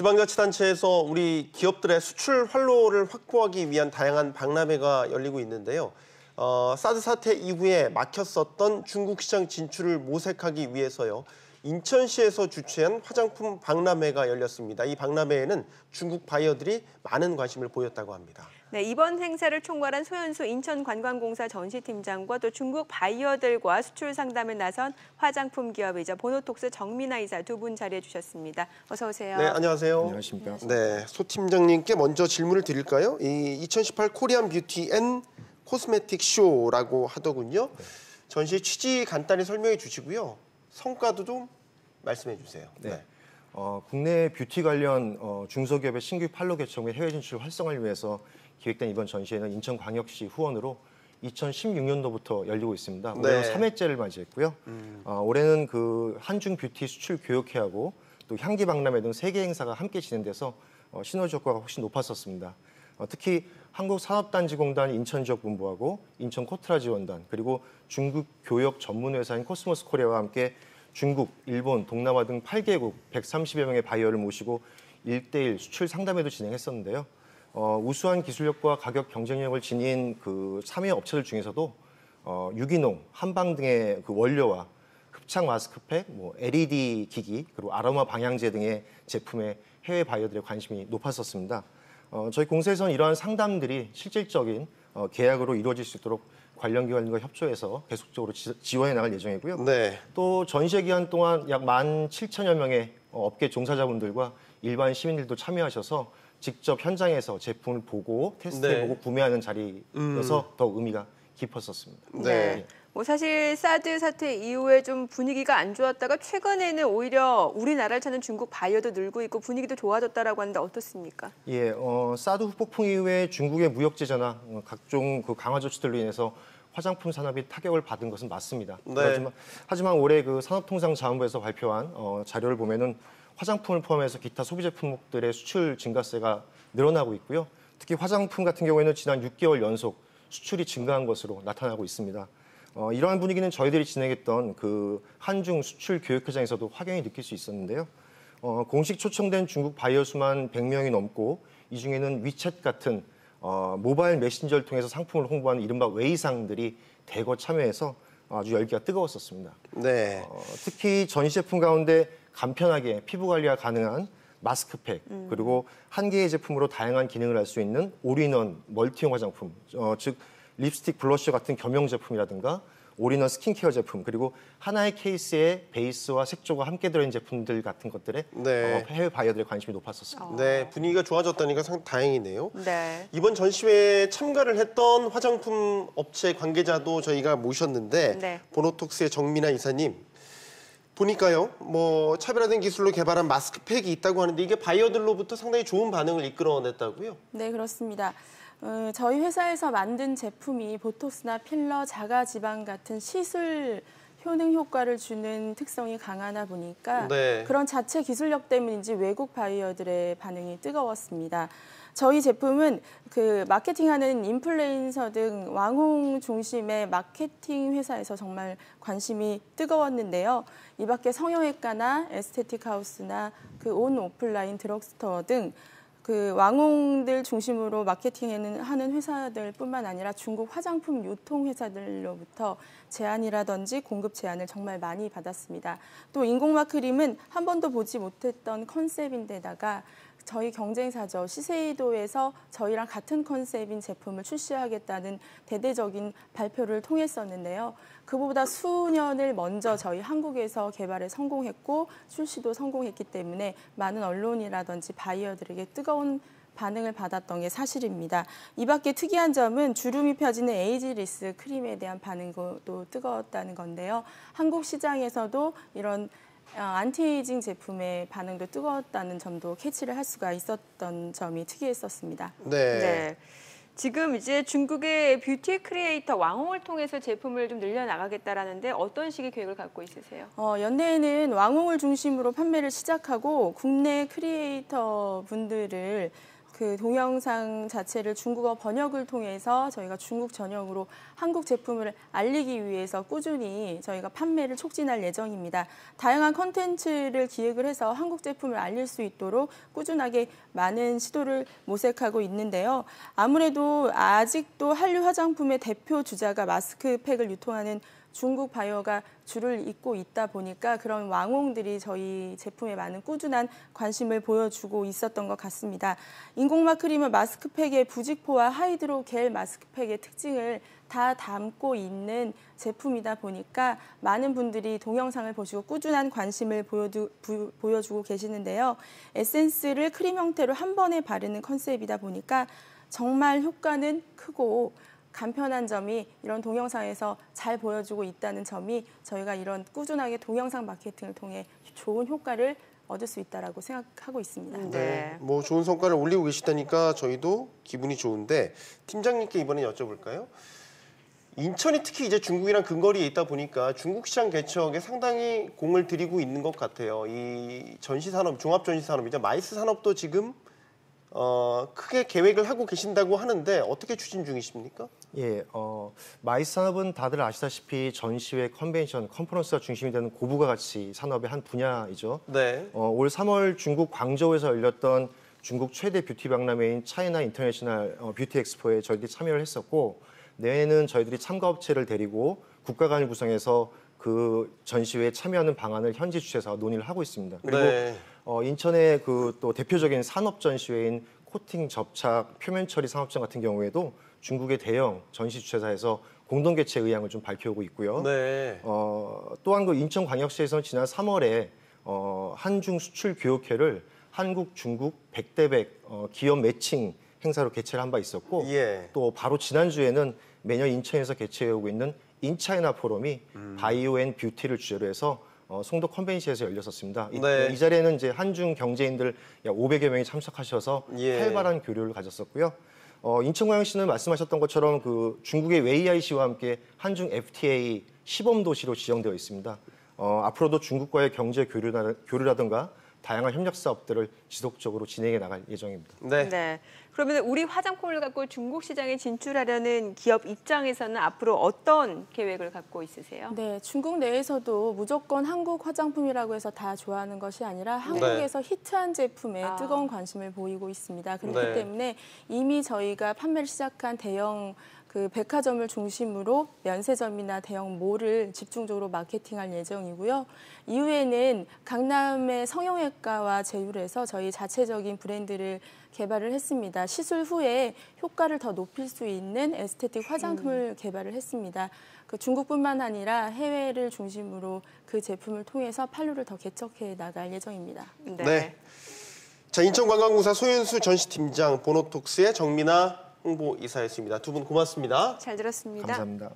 지방자치단체에서 우리 기업들의 수출 활로를 확보하기 위한 다양한 박람회가 열리고 있는데요. 사드 사태 이후에 막혔었던 중국 시장 진출을 모색하기 위해서요. 인천시에서 주최한 화장품 박람회가 열렸습니다. 이 박람회에는 중국 바이어들이 많은 관심을 보였다고 합니다. 네, 이번 행사를 총괄한 소연수 인천관광공사 전시팀장과 또 중국 바이어들과 수출 상담에 나선 화장품 기업이자 보노톡스 정민아 이사 두 분 자리해 주셨습니다. 어서 오세요. 네, 안녕하세요. 안녕하십니까. 네, 소 팀장님께 먼저 질문을 드릴까요? 이 2018 코리안 뷰티 앤 코스메틱 쇼라고 하더군요. 전시 취지 간단히 설명해 주시고요. 성과도 좀 말씀해 주세요. 네. 국내 뷰티 관련 중소기업의 신규 판로 개척 및 해외 진출 활성화를 위해서 기획된 이번 전시회는 인천광역시 후원으로 2016년도부터 열리고 있습니다. 올해는 3회째를 맞이했고요. 올해는 그 한중 뷰티 수출 교육회하고 또 향기 박람회 등 3개 행사가 함께 진행돼서 시너지 효과가 훨씬 높았었습니다. 특히 한국산업단지공단 인천지역본부하고 인천코트라지원단 그리고 중국 교역 전문회사인 코스모스 코리아와 함께 중국, 일본, 동남아 등 8개국 130여 명의 바이어를 모시고 1대1 수출 상담회도 진행했었는데요. 우수한 기술력과 가격 경쟁력을 지닌 그 참여 업체들 중에서도 유기농, 한방 등의 그 원료와 흡착 마스크팩, LED 기기, 그리고 아로마 방향제 등의 제품에 해외 바이어들의 관심이 높았었습니다. 저희 공사에서는 이러한 상담들이 실질적인 계약으로 이루어질 수 있도록 관련 기관과 협조해서 계속적으로 지원해 나갈 예정이고요. 네. 또 전시회 기간 동안 약 17,000여 명의 업계 종사자분들과 일반 시민들도 참여하셔서 직접 현장에서 제품을 보고 테스트해보고 구매하는 자리여서 더욱 의미가 깊었었습니다. 네. 사실 사드 사태 이후에 좀 분위기가 안 좋았다가 최근에는 오히려 우리나라를 찾는 중국 바이어도 늘고 있고 분위기도 좋아졌다라고 하는데 어떻습니까? 예, 사드 후폭풍 이후에 중국의 무역 제재나 각종 그 강화 조치들로 인해서 화장품 산업이 타격을 받은 것은 맞습니다. 네. 하지만 올해 그 산업통상자원부에서 발표한 자료를 보면은 화장품을 포함해서 기타 소비 제품목들의 수출 증가세가 늘어나고 있고요. 특히 화장품 같은 경우에는 지난 6개월 연속 수출이 증가한 것으로 나타나고 있습니다. 이러한 분위기는 저희들이 진행했던 그 한중 수출 교육회장에서도 확연히 느낄 수 있었는데요. 공식 초청된 중국 바이어 수만 100명이 넘고 이 중에는 위챗 같은 모바일 메신저를 통해서 상품을 홍보하는 이른바 웨이상들이 대거 참여해서 아주 열기가 뜨거웠었습니다. 네. 특히 전시 제품 가운데 간편하게 피부 관리가 가능한 마스크팩 그리고 한 개의 제품으로 다양한 기능을 할 수 있는 올인원 멀티용 화장품, 즉 립스틱, 블러셔 같은 겸용 제품이라든가 올인원 스킨케어 제품 그리고 하나의 케이스에 베이스와 색조가 함께 들어있는 제품들 같은 것들에 해외 바이어들의 관심이 높았었습니다. 네, 분위기가 좋아졌다니까 상당히 다행이네요. 네. 이번 전시회에 참가를 했던 화장품 업체 관계자도 저희가 모셨는데 보노톡스의 정민아 이사님 보니까요, 차별화된 기술로 개발한 마스크팩이 있다고 하는데 이게 바이어들로부터 상당히 좋은 반응을 이끌어냈다고요? 네, 그렇습니다. 저희 회사에서 만든 제품이 보톡스나 필러, 자가지방 같은 시술 효능 효과를 주는 특성이 강하다 보니까 그런 자체 기술력 때문인지 외국 바이어들의 반응이 뜨거웠습니다. 저희 제품은 그 마케팅하는 인플루엔서 등 왕홍 중심의 마케팅 회사에서 정말 관심이 뜨거웠는데요. 이 밖에 성형외과나 에스테틱 하우스나 그 온 오프라인 드럭스토어 등 그 왕홍들 중심으로 마케팅하는 회사들뿐만 아니라 중국 화장품 유통 회사들로부터 제안이라든지 공급 제안을 정말 많이 받았습니다. 또 인공마 크림은 한 번도 보지 못했던 컨셉인데다가 저희 경쟁사죠. 시세이도에서 저희랑 같은 컨셉인 제품을 출시하겠다는 대대적인 발표를 통했었는데요. 그보다 수년을 먼저 저희 한국에서 개발에 성공했고 출시도 성공했기 때문에 많은 언론이라든지 바이어들에게 뜨거운 반응을 받았던 게 사실입니다. 이 밖에 특이한 점은 주름이 펴지는 에이지리스 크림에 대한 반응도 뜨거웠다는 건데요. 한국 시장에서도 이런 안티에이징 제품의 반응도 뜨거웠다는 점도 캐치를 할 수가 있었던 점이 특이했었습니다. 네. 지금 이제 중국의 뷰티 크리에이터 왕홍을 통해서 제품을 좀 늘려나가겠다라는데 어떤 식의 계획을 갖고 있으세요? 연내에는 왕홍을 중심으로 판매를 시작하고 국내 크리에이터 분들을 그 동영상 자체를 중국어 번역을 통해서 저희가 중국 전역으로 한국 제품을 알리기 위해서 꾸준히 저희가 판매를 촉진할 예정입니다. 다양한 콘텐츠를 기획을 해서 한국 제품을 알릴 수 있도록 꾸준하게 많은 시도를 모색하고 있는데요. 아무래도 아직도 한류 화장품의 대표 주자가 마스크팩을 유통하는 중국 바이어가 줄을 잇고 있다 보니까 그런 왕홍들이 저희 제품에 많은 꾸준한 관심을 보여주고 있었던 것 같습니다. 인공막 크림은 마스크팩의 부직포와 하이드로겔 마스크팩의 특징을 다 담고 있는 제품이다 보니까 많은 분들이 동영상을 보시고 꾸준한 관심을 보여주고 계시는데요. 에센스를 크림 형태로 한 번에 바르는 컨셉이다 보니까 정말 효과는 크고 간편한 점이 이런 동영상에서 잘 보여주고 있다는 점이 저희가 이런 꾸준하게 동영상 마케팅을 통해 좋은 효과를 얻을 수 있다라고 생각하고 있습니다. 네, 뭐 좋은 성과를 올리고 계시다니까 저희도 기분이 좋은데 팀장님께 이번에 여쭤볼까요? 인천이 특히 이제 중국이랑 근거리에 있다 보니까 중국 시장 개척에 상당히 공을 들이고 있는 것 같아요. 이 전시산업, 종합전시산업이죠. 마이스 산업도 지금 크게 계획을 하고 계신다고 하는데 어떻게 추진 중이십니까? 예, 마이스 산업은 다들 아시다시피 전시회, 컨벤션, 컨퍼런스가 중심이 되는 고부가 가치 산업의 한 분야이죠. 네. 올 3월 중국 광저우에서 열렸던 중국 최대 뷰티 박람회인 차이나 인터내셔널 뷰티 엑스포에 저희들이 참여를 했었고 내년에는 저희들이 참가업체를 데리고 국가 간을 구성해서 그 전시회에 참여하는 방안을 현지 주최사와 논의를 하고 있습니다. 그리고 네. 인천의 그 또 대표적인 산업 전시회인 코팅, 접착, 표면 처리 산업전 같은 경우에도 중국의 대형 전시 주최사에서 공동 개최 의향을 좀 밝혀오고 있고요. 네. 또한 그 인천광역시에서는 지난 3월에 한중 수출 교육회를 한국, 중국 100대 100 기업 매칭 행사로 개최를 한 바 있었고 예. 또 바로 지난주에는 매년 인천에서 개최해오고 있는 인차이나 포럼이 바이오 앤 뷰티를 주제로 해서 송도 컨벤션에서 열렸었습니다. 네. 이 자리에는 이제 한중 경제인들 약 500여 명이 참석하셔서 예. 활발한 교류를 가졌었고요. 인천광역시는 말씀하셨던 것처럼 그 중국의 웨이아이시와 함께 한중 FTA 시범 도시로 지정되어 있습니다. 앞으로도 중국과의 경제 교류라든가 다양한 협력 사업들을 지속적으로 진행해 나갈 예정입니다. 네. 네. 그러면 우리 화장품을 갖고 중국 시장에 진출하려는 기업 입장에서는 앞으로 어떤 계획을 갖고 있으세요? 네, 중국 내에서도 무조건 한국 화장품이라고 해서 다 좋아하는 것이 아니라 한국에서 히트한 제품에 뜨거운 관심을 보이고 있습니다. 그렇기 때문에 이미 저희가 판매를 시작한 대형 그 백화점을 중심으로 면세점이나 대형 몰을 집중적으로 마케팅할 예정이고요. 이후에는 강남의 성형외과와 제휴해서 저희 자체적인 브랜드를 개발을 했습니다. 시술 후에 효과를 더 높일 수 있는 에스테틱 화장품을 개발을 했습니다. 그 중국뿐만 아니라 해외를 중심으로 그 제품을 통해서 판로를 더 개척해 나갈 예정입니다. 네. 자, 인천관광공사 소윤수 전시팀장, 보노톡스의 정민아 홍보이사였습니다. 두 분 고맙습니다. 잘 들었습니다. 감사합니다.